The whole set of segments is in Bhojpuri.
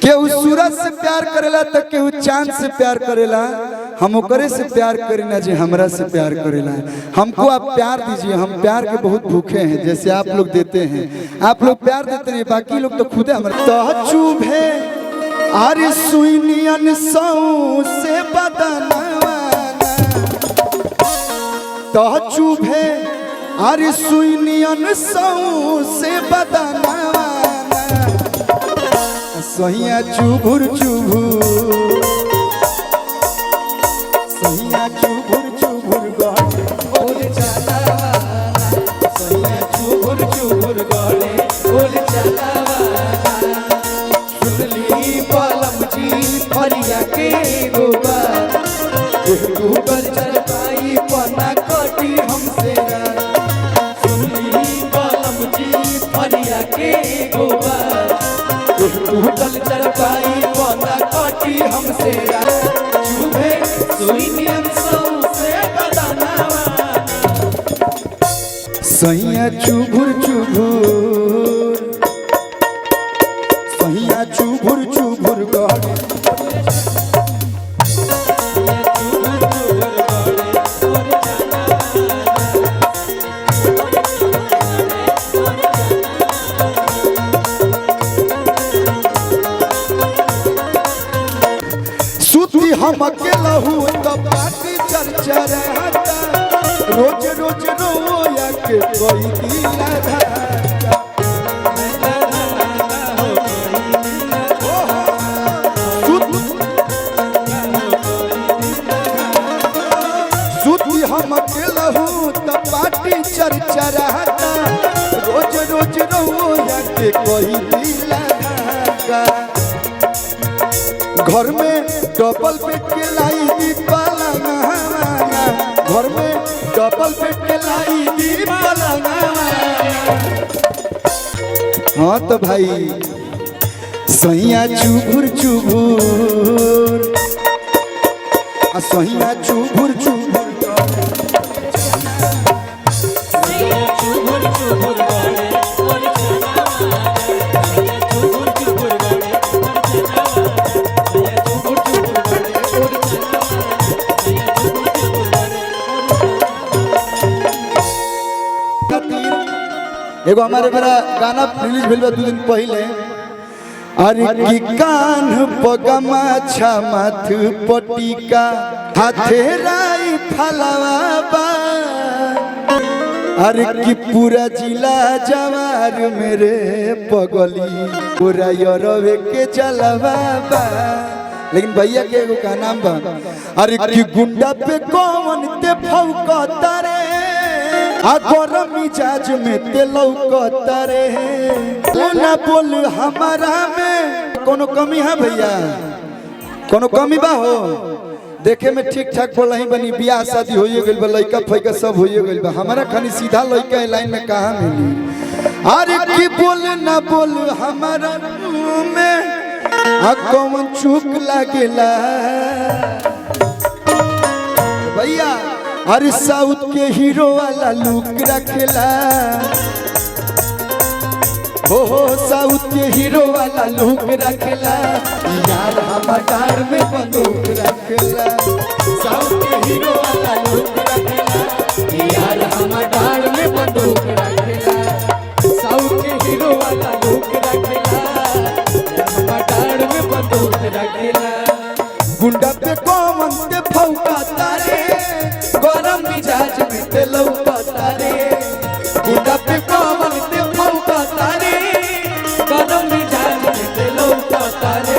केहू सूरज से प्यार करेला तो केहू चांद से प्यार करेला। हम ओकरे से प्यार करेना जी हमरा से प्यार करेला। हमको आप प्यार दीजिए, हम प्यार के बहुत भूखे हैं। जैसे आप लोग देते हैं, आप लोग प्यार देते हैं, बाकी लोग तो खुद हमारे तो चुभे अरे सुइनियन सौ से बदनवा तो चुभे अरे सुइनियन सौ से बदनवा सहिया चुभुर चुभुर सहिया चुभुर चुभुर गले बोल चलावा सहिया चुभुर चुभुर गले बोल चलावा सुनली पलम जी फरिया के गोबा गूगल चल पाई पना कटी हमसे सुनली पलम जी फरिया के गोबा गूगल चल पाई पना कटी हमसे चुभे सुइनियन सौ से बदनवा सैया चुभुर चुभुर सैया चुभुर चुभुर गले सुती हम अकेला हूँ तो बाटी चरचराता रोज रोज रोया के कोई दिला सुती हम अकेला हूँ तो बाटी चरचराता रोज रोज रोया के कोई दिला घर में डबल बेड के लाई दी पलंगना घर में डबल बेड के लाई दी पलंगना। हाँ तो भाई सैया चुभुर चुभुर सैया चुभुर चुभुर एगो हमारे मेरा गाना रिलीज भेल बा 2 दिन पहले अरे की कान पगमा छा माथ पटिका हाथे राई फलवा बा अरे की पूरा जिला जवार मेरे पगली पूरा यरवे के जलवा बा। लेकिन भैया के एगो का नाम बा अरे की गुंडा पे कौन ते फौकता रे गरम मिजाज में ते लौकता रे ना बोल हमारा में कोनो कमी है भैया कोनो कमी बा हो देखे में ठीक ठाक बोल ही बनी बियाह शादी होइए गइल बा लइका फइका सब होइए गइल बा हमारा खानी सीधा लइका लाइन में कहां मिली। अरे की बोल ना बोल हमारा में कौन चूक लागेला भैया अरे साउथ के हीरो वाला लुक रखेला हो साउथ के हीरो वाला लुक रखेला यार हमार में बंदूक रखेला साउथ के हीरो वाला लुक रखेला यार हमार में बंदूक रखेला साउथ के हीरो वाला लुक रखेला हमार में बंदूक रखेला गुंडा पे कौन ते फौकता रे गरम मिजाज में ते लौकता रे गुंडा पे कौन ते फौकता रे गरम मिजाज में ते लौकता रे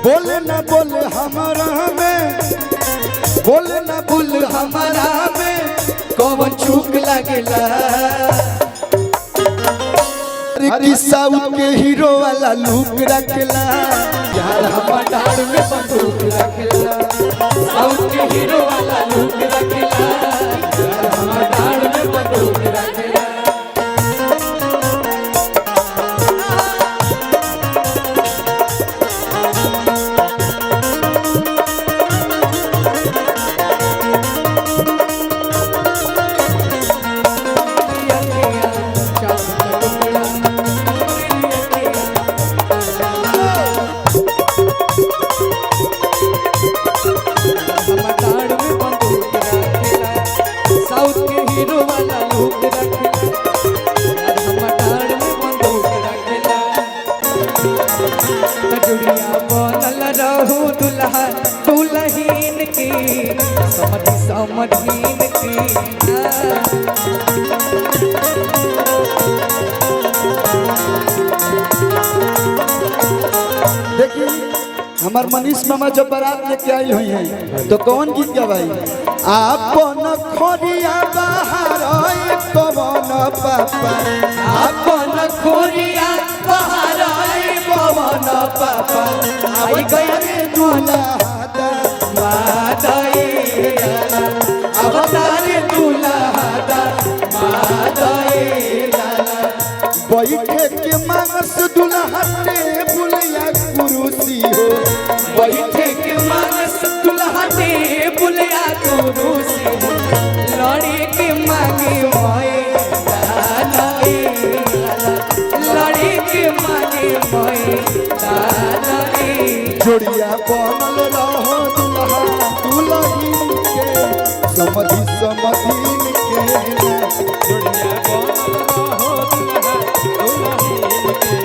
बोले ना बोल हमारा में बोले ना बोल हमारा में कौन चूक लागेला कि साउथ के हीरो वाला लुक रखेला यार हमार में बंदूक रखेला साउथ के हीरो वाला लुक रखेला यार हमार में बंदूक रखेला। समधि समधीन की देखिए हमार मनीष मामा जब बारात लेके आई हुई हैं तो कौन गीत गवाई आपन खोरिया बाहर आए पवन पापा अपन खोरिया बाहर आए पवन पापा आई गए दुल्हा मादाई अवतारे दुल्हा मादाई बैठे के मानस दुल्हा टेबुल या कुर्सी हो बैठे के मानस दुल्हा टेबुल या कुर्सी हो लड़े के मांगे मोए दानाए लड़े के मांगे मोए दानाए जोड़िया बनल रहो दुल्हा दुल्हन के समधि समधीन के जोड़िया बनल रहो दुल्हा दुल्हन के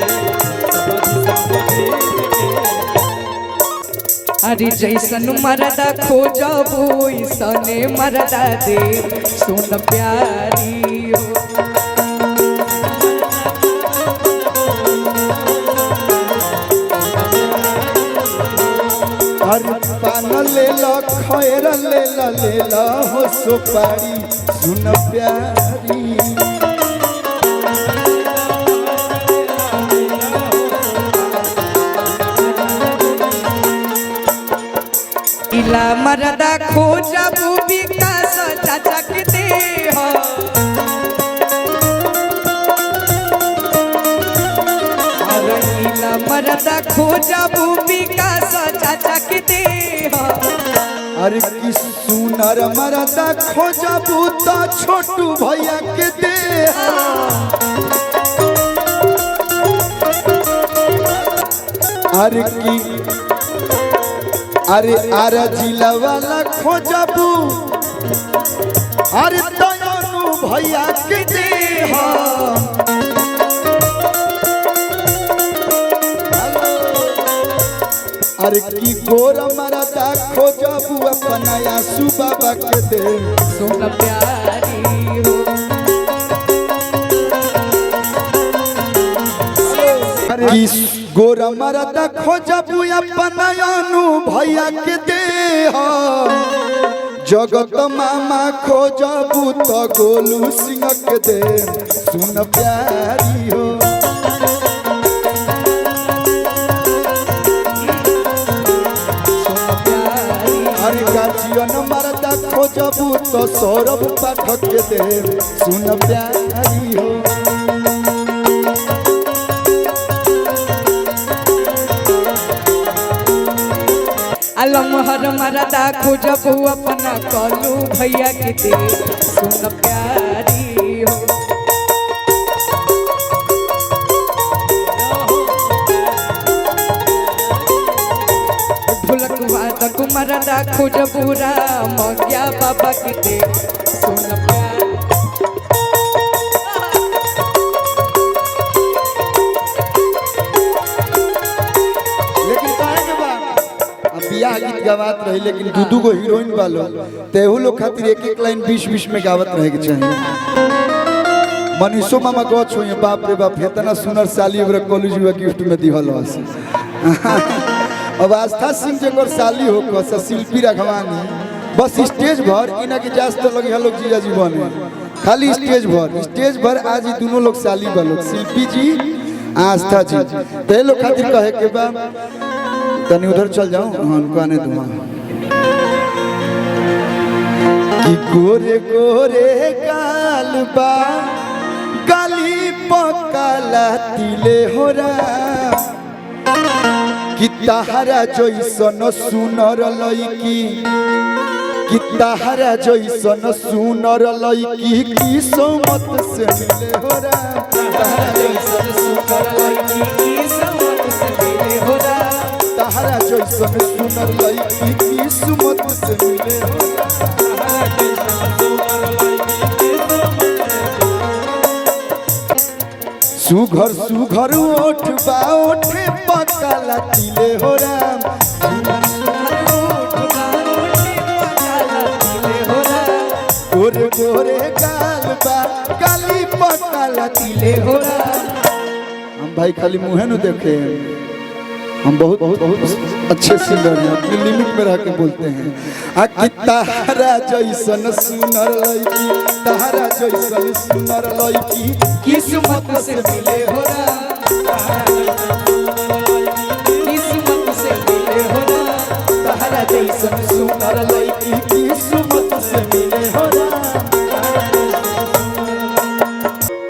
अरे जैसन मरदा खोजबू सने मरदा दे सुन प्यारी हो हर पान ले लो खैर ले लो हो सुपारी सुन प्यारी इला मरदा खोजबू विकास चाचा के दे हो अरे इला मरदा खोजबू विकास चाचा के दे हो अरे कि सुनर मरदा खोजबू तो छोटू भैया के दे अरे की अरे आर जिला वाला खोजबू अरे तयनु भैया के दे अरे की गोर मरदा खोजबू अपना आसू बाबा के दे सुन प्यारी हो की गोर मरदा खोजबू अपना अनु भैया के दे जगत मामा खोजबू तो गोलू सिंह के दे सुन प्यारी हो अरे गाजियन मरदा खोजबू तो सौरभ पाठक के दे सुन प्यारी हो अलमहर मरदा खोजबू अपना कलू भैया के दे सुन प्यारी हो ढोलकवा तक मरदा खोजबू राम क्या बाबा के दे सुन प्यारी बियाह गीत गावत रही लेकिन दू गो हीरोइन वालो तेहू लोग खातिर एक एक लाइन 20-20 में गावत रहे के चाहिए मनीषो मामा को छुए बाप रे बाप इतना सुनर साली ओकरा कॉलेज में गिफ्ट में दिहल हस अब आस्था सिंह जकर साली हो क शिल्पी रखवानी बस स्टेज भर इना के जास तो लगी लोग जीजा जी बने खाली स्टेज भर आज ही दोनों लोग साली वालों शिल्पी जी आस्था जी ते लोग खातिर कहे के बा तनी उधर चल जाओ उनको आने दूंगा कि गोरे गोरे गाल बा गाली पकाला तिले हो कि ताहरा जैसन सुनर लईकी कि ताहरा जैसन सुनर लईकी की सोमत से मिले हो ताहरा जैसन सुनर लईकी की सोमत से मिले हो ताहरा जैसन सुनर लईकी की सुमत से मिले हो सुघर सुघर ओठ बा ओठे पकाला तिले हो राम वाला तिले हो हम भाई खाली मुँह न देखे, हम बहुत बहुत बहुत अच्छे सिंगर हैं, अपनी लिमिट में रह के बोलते हैं। आखि तारा जैसन सुनर लड़की, तारा जैसन सुनर लड़की किस्मत से मिले हो किस्मत से मिले हो तारा जैसन सुनर लड़की किस्मत से मिले हो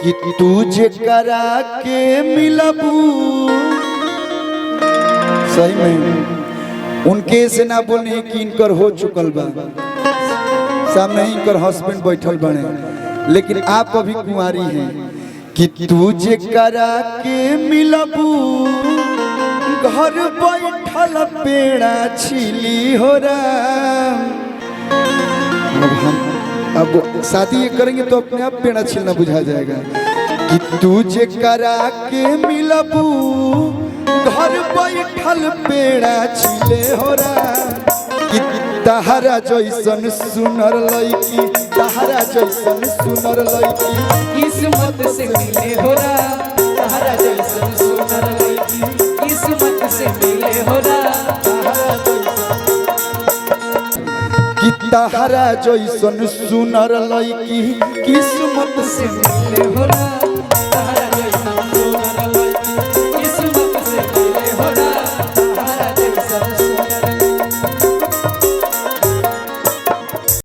कि तू जे करा के मिलबू। सही में उनके से ना बोले कि इनकर हो चुकल बा, सामने ही इनकर हस्बैंड बैठल बने, लेकिन आप अभी कुंवारी हैं कि तू जे करा के मिलबू घर बैठल पेड़ा छिली हो राम। अब शादी ये करेंगे तो अपने आप पेड़ा छिलना बुझा जाएगा कि तू जे करा के मिलबू घर बैठल पेड़ा छिले हो कि तहरा जैसन सुनर लड़की, तहरा जैसन सुनर लड़की किस्मत से मिले हो तहरा जैसन सुनर लड़की किस्मत से मिले हो कि तहरा जैसन सुनर लड़की किस्मत से मिले हो